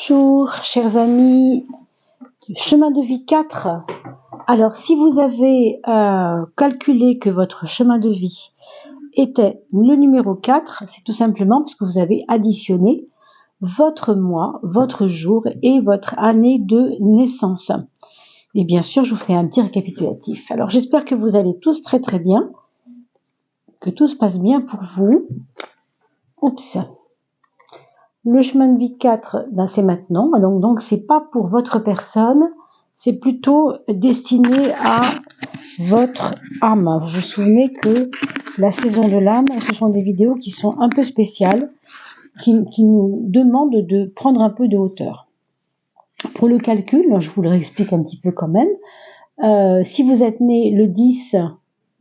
Bonjour, chers amis, chemin de vie 4. Alors, si vous avez calculé que votre chemin de vie était le numéro 4, c'est tout simplement parce que vous avez additionné votre mois, votre jour et votre année de naissance. Et bien sûr, je vous ferai un petit récapitulatif. Alors, j'espère que vous allez tous très très bien, que tout se passe bien pour vous. Oups. Le chemin de vie 4, c'est maintenant. Donc c'est pas pour votre personne, c'est plutôt destiné à votre âme. Vous vous souvenez que la saison de l'âme, ce sont des vidéos qui sont un peu spéciales, qui nous demandent de prendre un peu de hauteur. Pour le calcul, je vous le réexplique un petit peu quand même. Si vous êtes né le 10,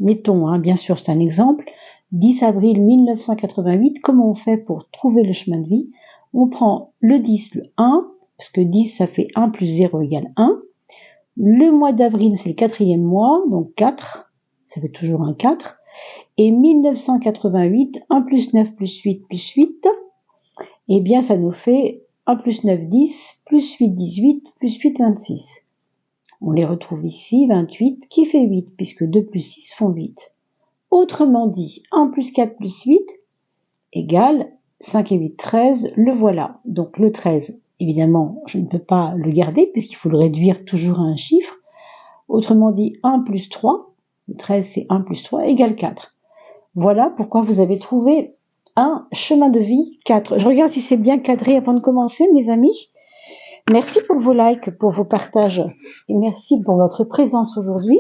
mettons, bien sûr c'est un exemple, 10 avril 1988, comment on fait pour trouver le chemin de vie? On prend le 10, le 1, parce que 10 ça fait 1 plus 0 égale 1. Le mois d'avril c'est le 4e mois, donc 4, ça fait toujours un 4. Et 1988, 1 plus 9 plus 8 plus 8, eh bien ça nous fait 1 plus 9, 10, plus 8, 18, plus 8, 26. On les retrouve ici, 28, qui fait 8, puisque 2 plus 6 font 8. Autrement dit, 1 plus 4 plus 8 égale 5 et 8, 13, le voilà. Donc le 13, évidemment, je ne peux pas le garder puisqu'il faut le réduire toujours à un chiffre. Autrement dit, 1 plus 3, le 13 c'est 1 plus 3, égale 4. Voilà pourquoi vous avez trouvé un chemin de vie 4. Je regarde si c'est bien cadré avant de commencer, mes amis. Merci pour vos likes, pour vos partages et merci pour votre présence aujourd'hui.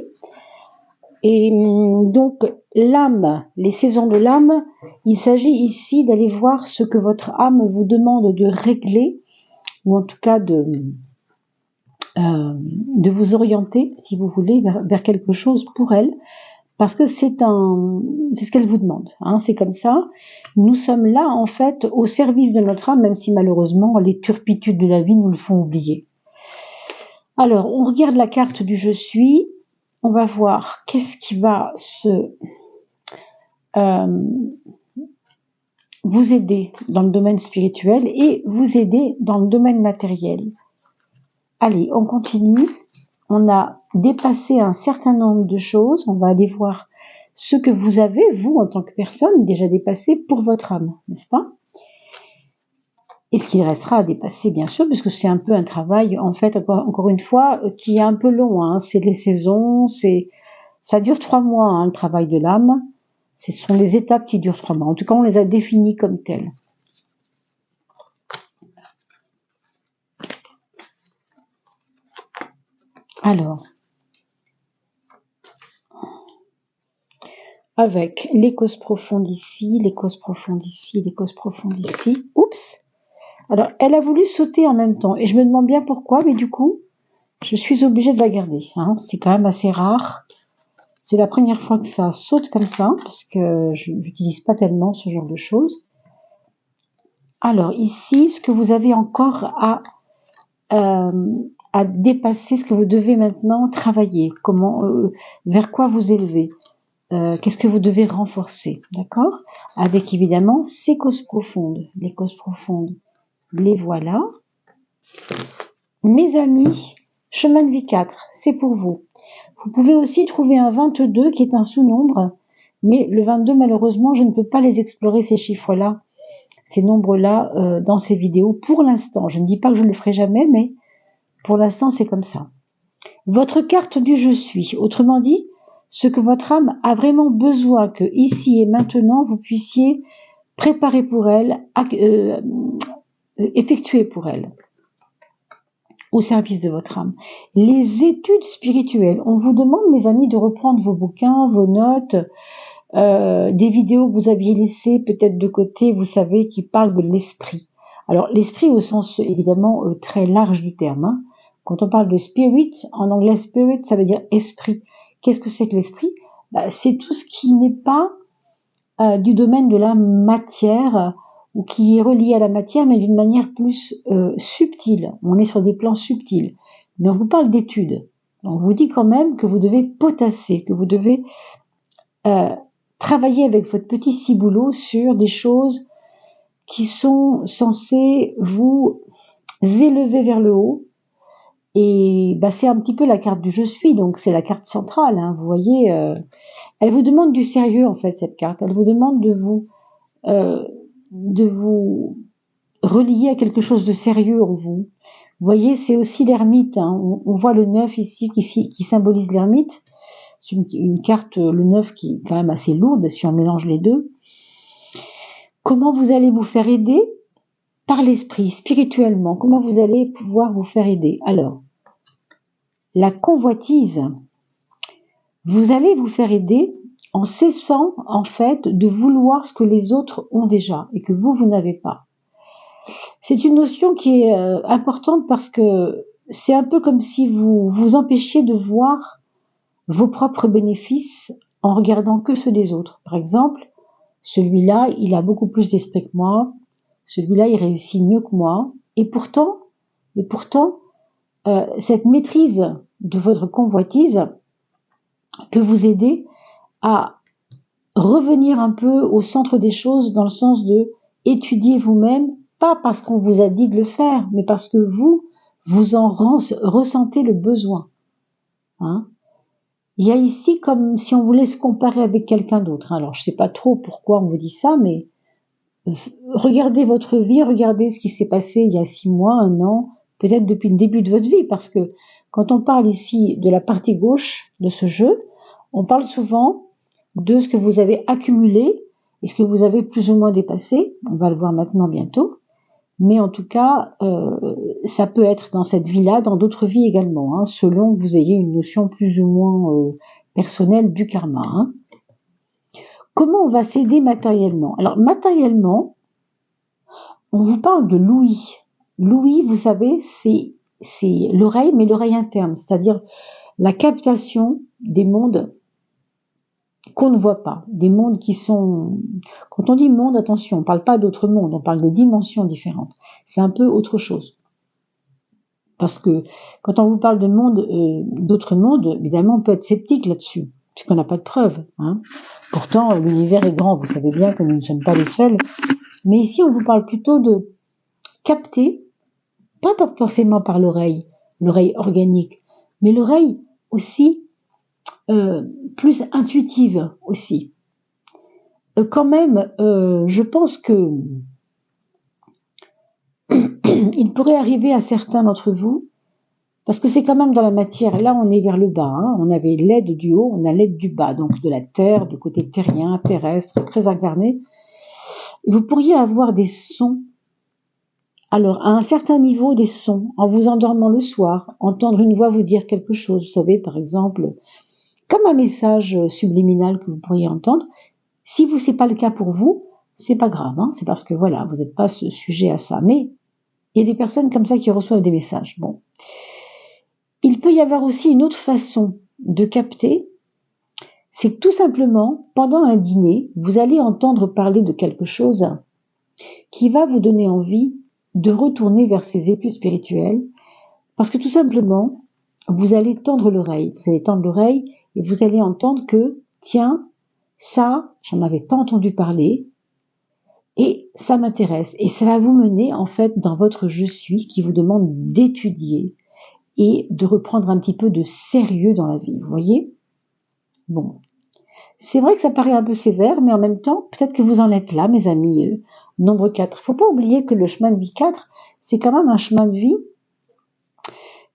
Et donc l'âme, les saisons de l'âme, il s'agit ici d'aller voir ce que votre âme vous demande de régler, ou en tout cas de vous orienter, si vous voulez, vers quelque chose pour elle, parce que c'est ce qu'elle vous demande. C'est comme ça. Nous sommes là en fait au service de notre âme, même si malheureusement les turpitudes de la vie nous le font oublier. Alors, on regarde la carte du je suis. On va voir qu'est-ce qui va vous aider dans le domaine spirituel et vous aider dans le domaine matériel. Allez, on continue. On a dépassé un certain nombre de choses. On va aller voir ce que vous avez, vous, en tant que personne, déjà dépassé pour votre âme, n'est-ce pas? Et ce qu'il restera à dépasser, bien sûr, puisque c'est un peu un travail, en fait, encore une fois, qui est un peu long. C'est les saisons, ça dure 3 mois, le travail de l'âme. Ce sont des étapes qui durent 3 mois. En tout cas, on les a définies comme telles. Alors, avec les causes profondes ici, les causes profondes ici, les causes profondes ici. Oups! Alors, elle a voulu sauter en même temps. Et je me demande bien pourquoi, mais du coup, je suis obligée de la garder. C'est quand même assez rare. C'est la première fois que ça saute comme ça, parce que je n'utilise pas tellement ce genre de choses. Alors, ici, ce que vous avez encore à dépasser, ce que vous devez maintenant travailler, vers quoi vous élever, qu'est-ce que vous devez renforcer, d'accord? Avec évidemment ces causes profondes. Les causes profondes, les voilà. Mes amis, chemin de vie 4, c'est pour vous. Vous pouvez aussi trouver un 22 qui est un sous-nombre, mais le 22, malheureusement, je ne peux pas les explorer, ces chiffres-là, ces nombres-là, dans ces vidéos, pour l'instant. Je ne dis pas que je ne le ferai jamais, mais pour l'instant, c'est comme ça. Votre carte du je suis, autrement dit, ce que votre âme a vraiment besoin que, ici et maintenant, vous puissiez préparer pour elle, effectuer pour elle, au service de votre âme. Les études spirituelles. On vous demande, mes amis, de reprendre vos bouquins, vos notes, des vidéos que vous aviez laissées peut-être de côté, vous savez, qui parlent de l'esprit. Alors, l'esprit au sens, évidemment, très large du terme. Quand on parle de spirit, en anglais, spirit, ça veut dire esprit. Qu'est-ce que c'est que l'esprit? C'est tout ce qui n'est pas du domaine de la matière, ou qui est relié à la matière, mais d'une manière plus subtile. On est sur des plans subtils. Mais on vous parle d'études. On vous dit quand même que vous devez potasser, que vous devez travailler avec votre petit ciboulot sur des choses qui sont censées vous élevés vers le haut. Et bah, c'est un petit peu la carte du je suis, donc c'est la carte centrale, hein, vous voyez. Elle vous demande du sérieux en fait, cette carte. Elle vous demande euh, de vous relier à quelque chose de sérieux en vous. Vous voyez, c'est aussi l'ermite, hein. On voit le 9 ici qui symbolise l'ermite. C'est une carte, le 9, qui est quand même assez lourde si on mélange les deux. Comment vous allez vous faire aider? Par l'esprit, spirituellement. Comment vous allez pouvoir vous faire aider? Alors, la convoitise. Vous allez vous faire aider en cessant en fait de vouloir ce que les autres ont déjà et que vous n'avez pas. C'est une notion qui est importante parce que c'est un peu comme si vous vous empêchiez de voir vos propres bénéfices en regardant que ceux des autres. Par exemple, celui-là, il a beaucoup plus d'esprit que moi, celui-là, il réussit mieux que moi, et pourtant, cette maîtrise de votre convoitise peut vous aider à revenir un peu au centre des choses, dans le sens de étudier vous-même, pas parce qu'on vous a dit de le faire, mais parce que vous en ressentez le besoin. Hein. Il y a ici comme si on voulait se comparer avec quelqu'un d'autre. Alors, je sais pas trop pourquoi on vous dit ça, mais regardez votre vie, regardez ce qui s'est passé il y a 6 mois, 1 an, peut-être depuis le début de votre vie, parce que quand on parle ici de la partie gauche de ce jeu, on parle souvent de ce que vous avez accumulé et ce que vous avez plus ou moins dépassé. On va le voir maintenant bientôt. Mais en tout cas, ça peut être dans cette vie-là, dans d'autres vies également, hein, selon que vous ayez une notion plus ou moins personnelle du karma. Hein. Comment on va s'aider matériellement? Alors, matériellement, on vous parle de l'ouïe. L'ouïe, vous savez, c'est l'oreille, mais l'oreille interne, c'est-à-dire la captation des mondes qu'on ne voit pas, des mondes qui sont... Quand on dit monde, attention, on ne parle pas d'autres mondes, on parle de dimensions différentes. C'est un peu autre chose. Parce que quand on vous parle de monde, d'autres mondes, évidemment, on peut être sceptique là-dessus, puisqu'on n'a pas de preuves. Hein. Pourtant, l'univers est grand, vous savez bien que nous ne sommes pas les seuls. Mais ici, on vous parle plutôt de capter, pas forcément par l'oreille organique, mais l'oreille aussi plus intuitive aussi. Quand même, je pense que il pourrait arriver à certains d'entre vous, parce que c'est quand même dans la matière, là on est vers le bas, hein, on avait l'aide du haut, on a l'aide du bas, donc de la terre, du côté terrien, terrestre, très incarné. Vous pourriez avoir des sons, alors à un certain niveau des sons, en vous endormant le soir, entendre une voix vous dire quelque chose, vous savez, par exemple, comme un message subliminal que vous pourriez entendre. Si c'est pas le cas pour vous, c'est pas grave, hein, c'est parce que voilà, vous n'êtes pas sujet à ça. Mais il y a des personnes comme ça qui reçoivent des messages. Bon. Il peut y avoir aussi une autre façon de capter, c'est que tout simplement, pendant un dîner, vous allez entendre parler de quelque chose qui va vous donner envie de retourner vers ces études spirituelles, parce que tout simplement, vous allez tendre l'oreille, et vous allez entendre que, tiens, ça, j'en avais pas entendu parler, et ça m'intéresse. Et ça va vous mener, en fait, dans votre je suis, qui vous demande d'étudier et de reprendre un petit peu de sérieux dans la vie, vous voyez? Bon. C'est vrai que ça paraît un peu sévère, mais en même temps, peut-être que vous en êtes là, mes amis. Nombre 4. Faut pas oublier que le chemin de vie 4, c'est quand même un chemin de vie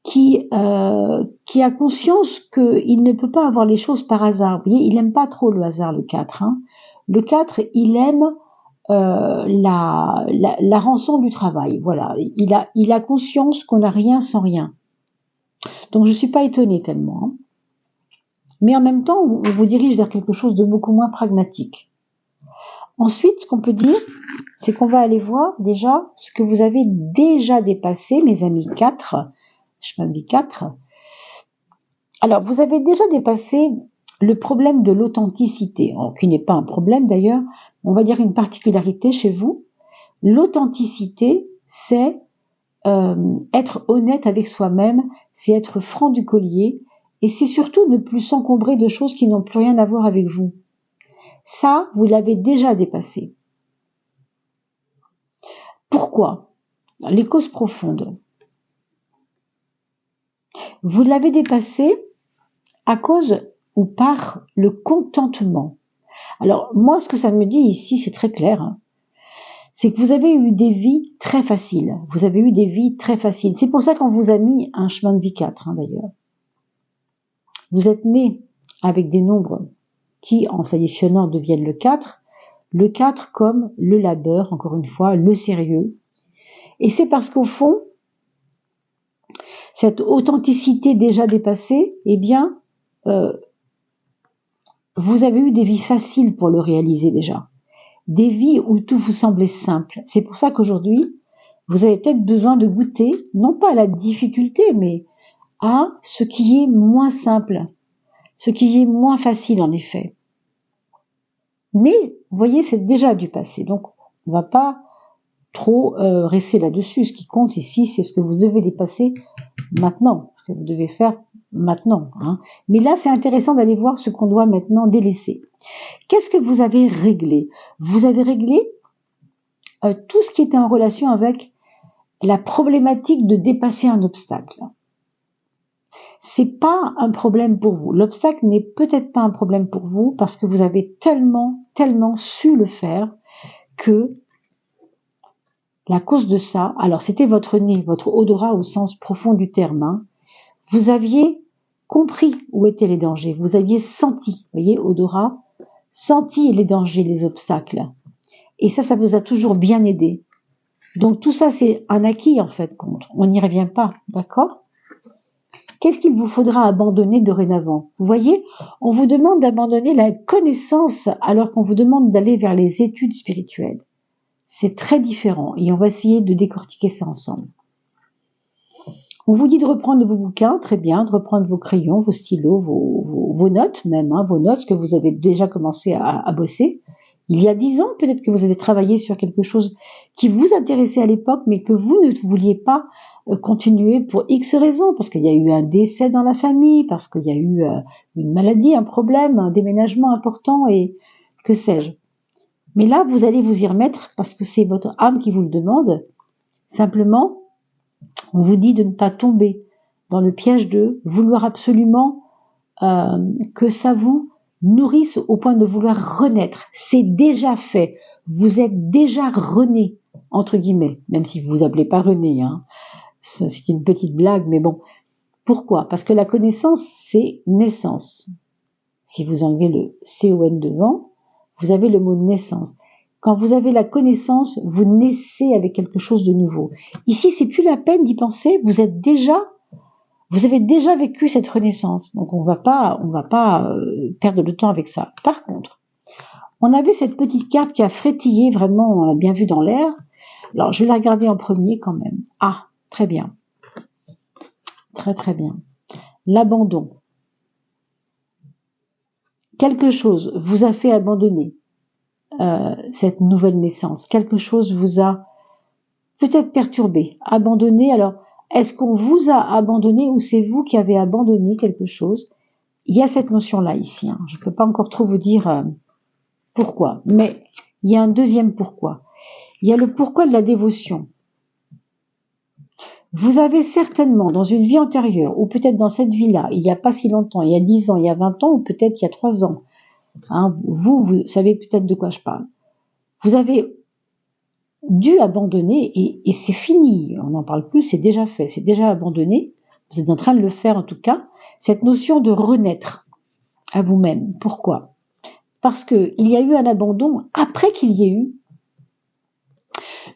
qui a conscience qu'il ne peut pas avoir les choses par hasard. Vous voyez, il aime pas trop le hasard, le 4. Hein. Le 4, il aime la rançon du travail. Voilà, il a conscience qu'on n'a rien sans rien. Donc je suis pas étonnée tellement. Hein. Mais en même temps, on vous dirige vers quelque chose de beaucoup moins pragmatique. Ensuite, ce qu'on peut dire, c'est qu'on va aller voir déjà ce que vous avez déjà dépassé, mes amis 4, chemin de vie 4. Alors, vous avez déjà dépassé le problème de l'authenticité, qui n'est pas un problème d'ailleurs, on va dire une particularité chez vous. L'authenticité, c'est être honnête avec soi-même, c'est être franc du collier, et c'est surtout ne plus s'encombrer de choses qui n'ont plus rien à voir avec vous. Ça, vous l'avez déjà dépassé. Pourquoi ? Les causes profondes. Vous l'avez dépassé à cause ou par le contentement. Alors, moi, ce que ça me dit ici, c'est très clair, hein, c'est que vous avez eu des vies très faciles. Vous avez eu des vies très faciles. C'est pour ça qu'on vous a mis un chemin de vie 4, hein, d'ailleurs. Vous êtes né avec des nombres qui, en s'additionnant, deviennent le 4. Le 4 comme le labeur, encore une fois, le sérieux. Et c'est parce qu'au fond, cette authenticité déjà dépassée, eh bien, vous avez eu des vies faciles pour le réaliser déjà. Des vies où tout vous semblait simple. C'est pour ça qu'aujourd'hui, vous avez peut-être besoin de goûter, non pas à la difficulté, mais à ce qui est moins simple, ce qui est moins facile en effet. Mais, vous voyez, c'est déjà du passé, donc on ne va pas trop rester là-dessus. Ce qui compte ici, c'est ce que vous devez dépasser maintenant, ce que vous devez faire maintenant. Hein. Mais là, c'est intéressant d'aller voir ce qu'on doit maintenant délaisser. Qu'est-ce que vous avez réglé? Vous avez réglé tout ce qui était en relation avec la problématique de dépasser un obstacle. C'est pas un problème pour vous. L'obstacle n'est peut-être pas un problème pour vous parce que vous avez tellement su le faire que la cause de ça, alors c'était votre nez, votre odorat au sens profond du terme, hein, vous aviez compris où étaient les dangers, vous aviez senti, vous voyez, odorat, senti les dangers, les obstacles. Et ça vous a toujours bien aidé. Donc tout ça, c'est un acquis en fait, on n'y revient pas, d'accord? Qu'est-ce qu'il vous faudra abandonner dorénavant? Vous voyez, on vous demande d'abandonner la connaissance alors qu'on vous demande d'aller vers les études spirituelles. C'est très différent et on va essayer de décortiquer ça ensemble. On vous dit de reprendre vos bouquins, très bien, de reprendre vos crayons, vos stylos, vos notes même, hein, vos notes que vous avez déjà commencé à bosser. Il y a 10 ans, peut-être que vous avez travaillé sur quelque chose qui vous intéressait à l'époque, mais que vous ne vouliez pas continuer pour X raisons, parce qu'il y a eu un décès dans la famille, parce qu'il y a eu une maladie, un problème, un déménagement important et que sais-je. Mais là, vous allez vous y remettre parce que c'est votre âme qui vous le demande. Simplement, on vous dit de ne pas tomber dans le piège de vouloir absolument que ça vous nourrisse au point de vouloir renaître. C'est déjà fait. Vous êtes déjà rené, entre guillemets, même si vous vous appelez pas René, hein. C'est une petite blague, mais bon. Pourquoi? Parce que la connaissance, c'est naissance. Si vous enlevez le C-O-N devant, vous avez le mot naissance. Quand vous avez la connaissance, vous naissez avec quelque chose de nouveau. Ici, c'est plus la peine d'y penser, vous avez déjà vécu cette renaissance. Donc on va pas perdre le temps avec ça. Par contre, on avait cette petite carte qui a frétillé vraiment, on l'a bien vu dans l'air. Alors je vais la regarder en premier quand même. Ah, très bien. Très bien. L'abandon. Quelque chose vous a fait abandonner cette nouvelle naissance. Quelque chose vous a peut-être perturbé, abandonné. Alors, est-ce qu'on vous a abandonné ou c'est vous qui avez abandonné quelque chose? Il y a cette notion-là ici. Hein. Je ne peux pas encore trop vous dire pourquoi, mais il y a un deuxième pourquoi. Il y a le pourquoi de la dévotion. Vous avez certainement, dans une vie antérieure, ou peut-être dans cette vie-là, il n'y a pas si longtemps, il y a 10 ans, il y a 20 ans, ou peut-être il y a 3 ans, hein, vous savez peut-être de quoi je parle. Vous avez dû abandonner, et c'est fini, on n'en parle plus, c'est déjà fait, c'est déjà abandonné, vous êtes en train de le faire en tout cas, cette notion de renaître à vous-même. Pourquoi? Parce qu'il y a eu un abandon après qu'il y ait eu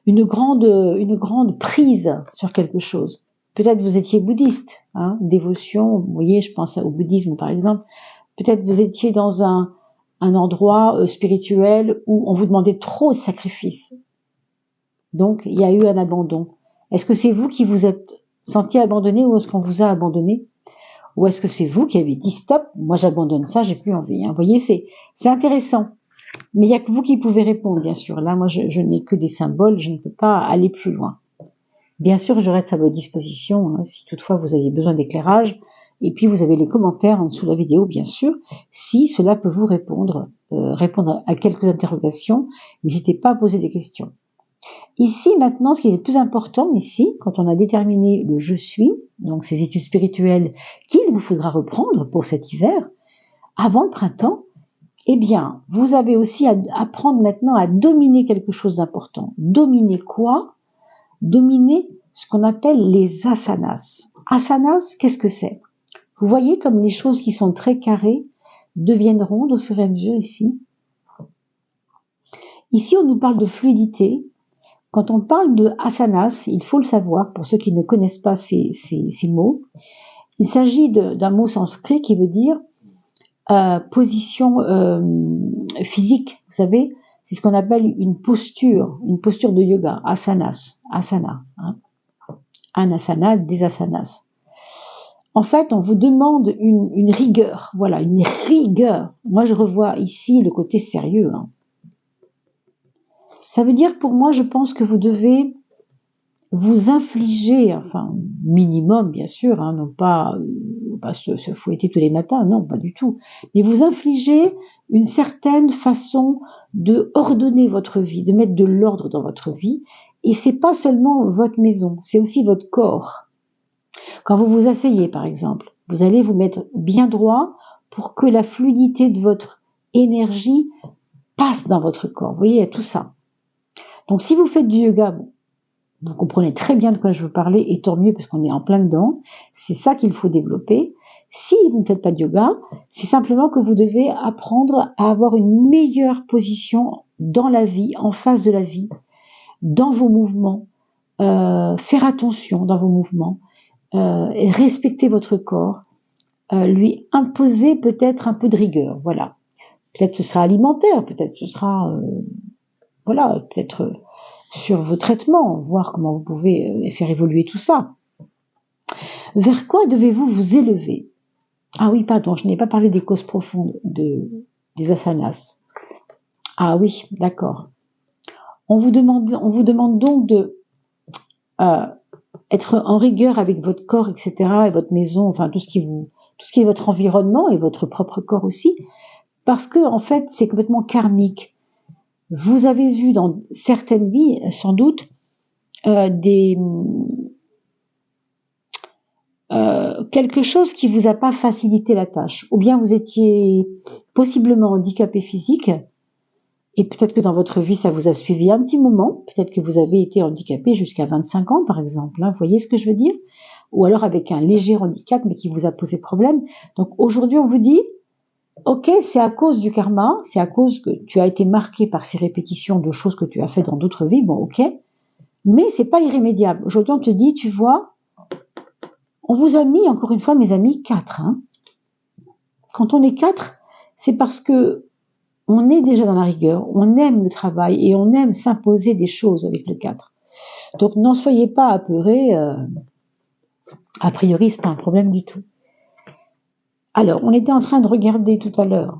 une grande prise sur quelque chose. Peut-être vous étiez bouddhiste, hein, dévotion, vous voyez, je pense au bouddhisme par exemple. Peut-être vous étiez dans un endroit spirituel où on vous demandait trop de sacrifices. Donc, il y a eu un abandon. Est-ce que c'est vous qui vous êtes senti abandonné ou est-ce qu'on vous a abandonné? Ou est-ce que c'est vous qui avez dit stop, moi j'abandonne ça, j'ai plus envie. Hein. Vous voyez, c'est intéressant. Mais il n'y a que vous qui pouvez répondre, bien sûr. Là, moi, je n'ai que des symboles, je ne peux pas aller plus loin. Bien sûr, je reste à votre disposition, hein, si toutefois vous avez besoin d'éclairage. Et puis, vous avez les commentaires en dessous de la vidéo, bien sûr. Si cela peut vous répondre à quelques interrogations, n'hésitez pas à poser des questions. Ici, maintenant, ce qui est le plus important ici, quand on a déterminé le je suis, donc ces études spirituelles qu'il vous faudra reprendre pour cet hiver, avant le printemps, eh bien, vous avez aussi à apprendre maintenant à dominer quelque chose d'important. Dominer quoi? Dominer ce qu'on appelle les asanas. Asanas, qu'est-ce que c'est? Vous voyez comme les choses qui sont très carrées deviennent rondes au fur et à mesure ici. Ici, on nous parle de fluidité. Quand on parle de asanas, il faut le savoir pour ceux qui ne connaissent pas ces mots. Il s'agit d'un mot sanskrit qui veut dire position physique. Vous savez, c'est ce qu'on appelle une posture de yoga, asanas, asana, hein. Un asana, des asanas. En fait, on vous demande une rigueur, voilà, une rigueur. Moi, je revois ici le côté sérieux, hein. Ça veut dire, pour moi, je pense que vous devez vous infliger, enfin, minimum, bien sûr, hein, non pas se fouetter tous les matins, non, pas du tout, mais vous infliger une certaine façon de ordonner votre vie, de mettre de l'ordre dans votre vie, et c'est pas seulement votre maison, c'est aussi votre corps. Quand vous vous asseyez, par exemple, vous allez vous mettre bien droit pour que la fluidité de votre énergie passe dans votre corps. Vous voyez, il y a tout ça. Donc, si vous faites du yoga, vous comprenez très bien de quoi je veux parler, et tant mieux parce qu'on est en plein dedans. C'est ça qu'il faut développer. Si vous ne faites pas de yoga, c'est simplement que vous devez apprendre à avoir une meilleure position dans la vie, en face de la vie, dans vos mouvements, faire attention dans vos mouvements, respecter votre corps, lui imposer peut-être un peu de rigueur. Voilà. Peut-être ce sera alimentaire, peut-être ce sera, voilà, peut-être sur vos traitements, voir comment vous pouvez faire évoluer tout ça. Vers quoi devez-vous vous élever? Ah oui, pardon, je n'ai pas parlé des causes profondes des asanas. Ah oui, d'accord. On vous demande donc de être en rigueur avec votre corps, etc., et votre maison, enfin tout ce qui est votre environnement et votre propre corps aussi, parce que en fait, c'est complètement karmique. Vous avez eu dans certaines vies, sans doute, quelque chose qui vous a pas facilité la tâche, ou bien vous étiez possiblement handicapé physique, et peut-être que dans votre vie ça vous a suivi un petit moment, peut-être que vous avez été handicapé jusqu'à 25 ans par exemple, hein, vous voyez ce que je veux dire? Ou alors avec un léger handicap mais qui vous a posé problème. Donc aujourd'hui on vous dit, ok, c'est à cause du karma, c'est à cause que tu as été marqué par ces répétitions de choses que tu as fait dans d'autres vies, bon ok, mais c'est pas irrémédiable. Aujourd'hui on te dit, tu vois, on vous a mis, encore une fois, mes amis, 4. Hein. Quand on est 4, c'est parce que on est déjà dans la rigueur, on aime le travail et on aime s'imposer des choses avec le 4. Donc n'en soyez pas apeurés, a priori c'est pas un problème du tout. Alors, on était en train de regarder tout à l'heure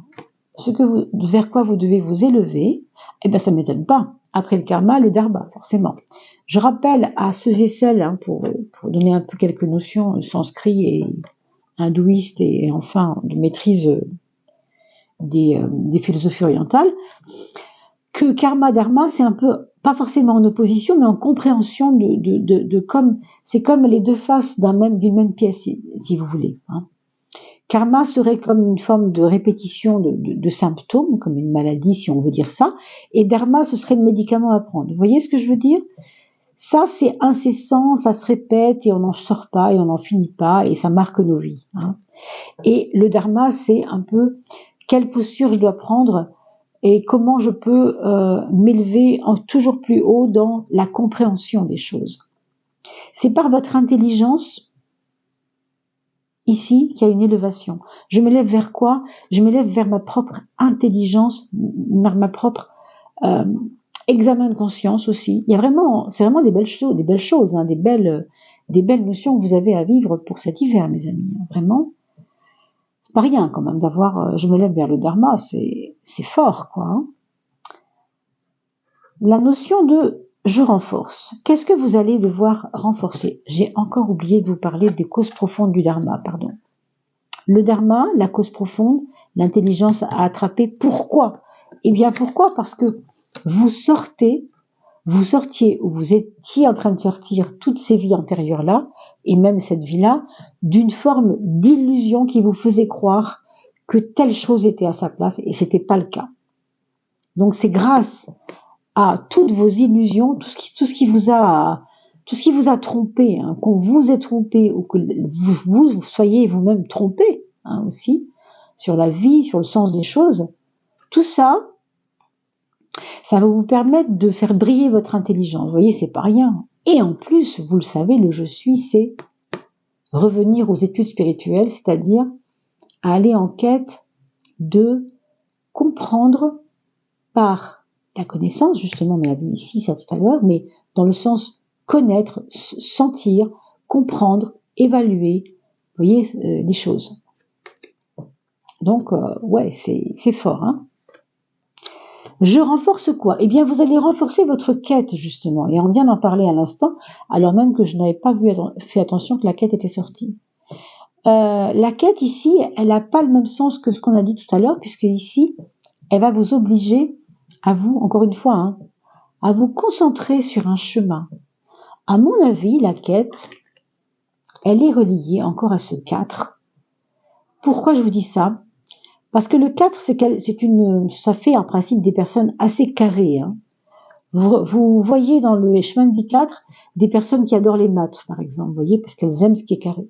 vers quoi vous devez vous élever. Eh bien, ça ne m'étonne pas. Après le karma, le dharma, forcément. Je rappelle à ceux et celles, hein, pour donner un peu quelques notions sanskrit et hindouistes et enfin de maîtrise des philosophies orientales, que karma dharma c'est un peu pas forcément en opposition mais en compréhension de comme c'est comme les deux faces d'une même pièce si vous voulez, hein. Karma serait comme une forme de répétition de symptômes, comme une maladie si on veut dire ça, et dharma ce serait le médicament à prendre. Vous voyez ce que je veux dire? Ça c'est incessant, ça se répète et on n'en sort pas et on n'en finit pas et ça marque nos vies, hein. Et le dharma c'est un peu quelle posture je dois prendre et comment je peux m'élever toujours plus haut dans la compréhension des choses. C'est par votre intelligence ici qu'il y a une élévation. Je m'élève vers quoi? Je m'élève vers ma propre intelligence, vers ma propre examen de conscience aussi. C'est vraiment des belles choses, hein, des belles notions que vous avez à vivre pour cet hiver, mes amis. Vraiment, c'est pas rien quand même d'avoir. Je me lève vers le dharma, c'est fort, quoi. Hein. La notion de je renforce. Qu'est-ce que vous allez devoir renforcer? J'ai encore oublié de vous parler des causes profondes du dharma, pardon. Le dharma, la cause profonde, l'intelligence à attraper. Pourquoi? Eh bien, pourquoi? Parce que vous sortez vous sortiez ou vous étiez en train de sortir toutes ces vies antérieures-là, et même cette vie-là, d'une forme d'illusion qui vous faisait croire que telle chose était à sa place, et c'était pas le cas. Donc c'est grâce à toutes vos illusions, tout ce qui vous a trompé, hein, qu'on vous ait trompé, ou que vous soyez vous-même trompé, hein, aussi, sur la vie, sur le sens des choses, tout ça, ça va vous permettre de faire briller votre intelligence. Vous voyez, c'est pas rien. Et en plus, vous le savez, le je suis, c'est revenir aux études spirituelles, c'est-à-dire à aller en quête de comprendre par la connaissance, justement, on a vu ici ça tout à l'heure, mais dans le sens connaître, sentir, comprendre, évaluer, vous voyez, les choses. Donc, ouais, c'est fort, hein. Je renforce quoi? Eh bien, vous allez renforcer votre quête, justement, et on vient d'en parler à l'instant, alors même que je n'avais pas fait attention que la quête était sortie. La quête, ici, elle n'a pas le même sens que ce qu'on a dit tout à l'heure, puisque ici, elle va vous obliger à vous, encore une fois, hein, à vous concentrer sur un chemin. À mon avis, la quête, elle est reliée encore à ce 4. Pourquoi je vous dis ça? Parce que le 4, ça fait en principe des personnes assez carrées, hein. Vous voyez dans le chemin de vie 4 des personnes qui adorent les maths, par exemple, vous voyez, parce qu'elles aiment ce qui est carré.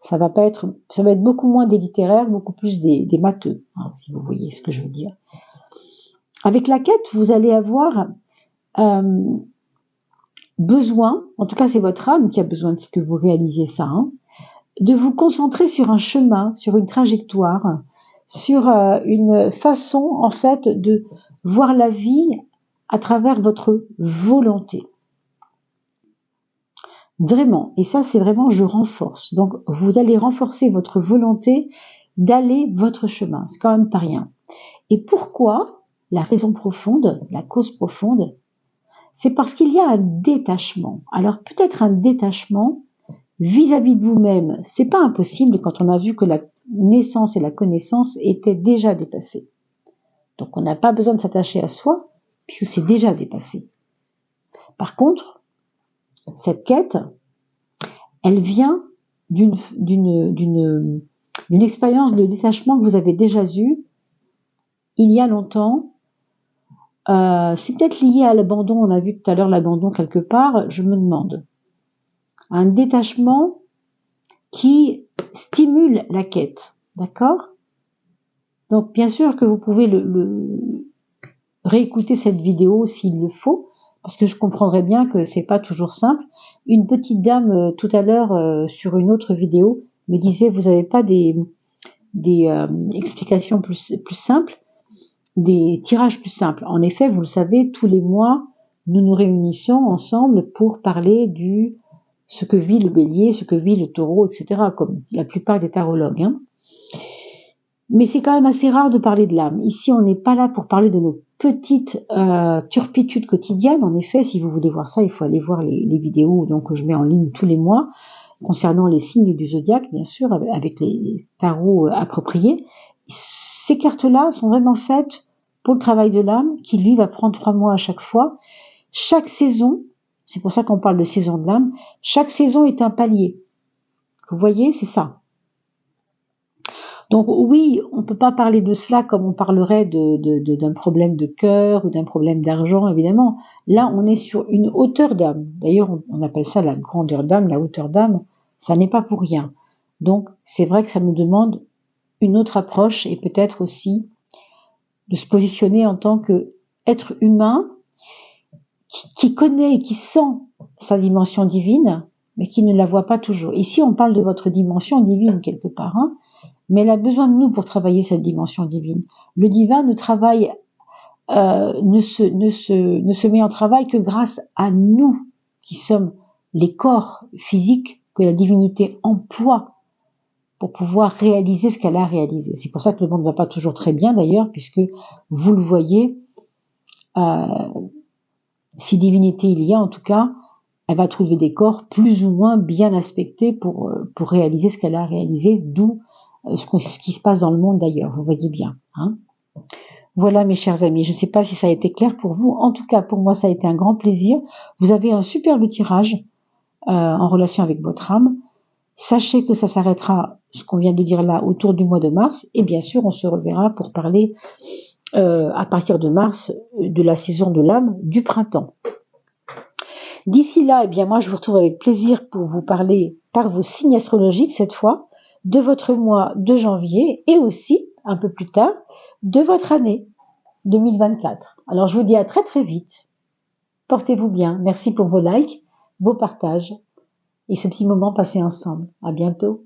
Ça va être beaucoup moins des littéraires, beaucoup plus des matheux, hein, si vous voyez ce que je veux dire. Avec la quête, vous allez avoir besoin, en tout cas c'est votre âme qui a besoin de ce que vous réalisiez ça, hein, de vous concentrer sur un chemin, sur une trajectoire, sur une façon en fait de voir la vie à travers votre volonté. Vraiment, et ça c'est vraiment je renforce. Donc vous allez renforcer votre volonté d'aller votre chemin, c'est quand même pas rien. Et pourquoi? La raison profonde, la cause profonde, c'est parce qu'il y a un détachement. Alors peut-être un détachement vis-à-vis de vous-même, c'est pas impossible quand on a vu que la naissance et la connaissance étaient déjà dépassées. Donc on n'a pas besoin de s'attacher à soi, puisque c'est déjà dépassé. Par contre, cette quête, elle vient d'une expérience de détachement que vous avez déjà eue il y a longtemps. C'est peut-être lié à l'abandon, on a vu tout à l'heure l'abandon quelque part, je me demande. Un détachement qui stimule la quête, d'accord? Donc bien sûr que vous pouvez réécouter cette vidéo s'il le faut, parce que je comprendrais bien que c'est pas toujours simple. Une petite dame tout à l'heure sur une autre vidéo me disait vous n'avez pas des explications plus simples, des tirages plus simples. En effet, vous le savez, tous les mois, nous nous réunissons ensemble pour parler ce que vit le bélier, ce que vit le taureau, etc., comme la plupart des tarologues, hein. Mais c'est quand même assez rare de parler de l'âme. Ici, on n'est pas là pour parler de nos petites turpitudes quotidiennes. En effet, si vous voulez voir ça, il faut aller voir les vidéos donc, que je mets en ligne tous les mois, concernant les signes du zodiaque, bien sûr, avec les tarots appropriés. Ces cartes-là sont vraiment faites pour le travail de l'âme, qui lui va prendre 3 mois à chaque fois. Chaque saison, c'est pour ça qu'on parle de saison de l'âme, chaque saison est un palier. Vous voyez, c'est ça. Donc oui, on ne peut pas parler de cela comme on parlerait d'un problème de cœur ou d'un problème d'argent, évidemment. Là, on est sur une hauteur d'âme. D'ailleurs, on appelle ça la grandeur d'âme, la hauteur d'âme. Ça n'est pas pour rien. Donc, c'est vrai que ça nous demande une autre approche et peut-être aussi de se positionner en tant qu'être humain qui connaît et qui sent sa dimension divine, mais qui ne la voit pas toujours. Ici, on parle de votre dimension divine quelque part, hein, mais elle a besoin de nous pour travailler cette dimension divine. Le divin ne travaille, ne se met en travail que grâce à nous, qui sommes les corps physiques que la divinité emploie pour pouvoir réaliser ce qu'elle a réalisé. C'est pour ça que le monde ne va pas toujours très bien d'ailleurs, puisque vous le voyez, si divinité il y a en tout cas, elle va trouver des corps plus ou moins bien aspectés pour réaliser ce qu'elle a réalisé, d'où ce qui se passe dans le monde d'ailleurs, vous voyez bien, hein. Voilà mes chers amis, je ne sais pas si ça a été clair pour vous. En tout cas, pour moi, ça a été un grand plaisir. Vous avez un superbe tirage en relation avec votre âme. Sachez que ça s'arrêtera, ce qu'on vient de dire là, autour du mois de mars. Et bien sûr, on se reverra pour parler à partir de mars de la saison de l'âme du printemps. D'ici là, eh bien moi, je vous retrouve avec plaisir pour vous parler par vos signes astrologiques cette fois de votre mois de janvier et aussi, un peu plus tard, de votre année 2024. Alors, je vous dis à très très vite. Portez-vous bien. Merci pour vos likes, vos partages et ce petit moment passé ensemble. À bientôt.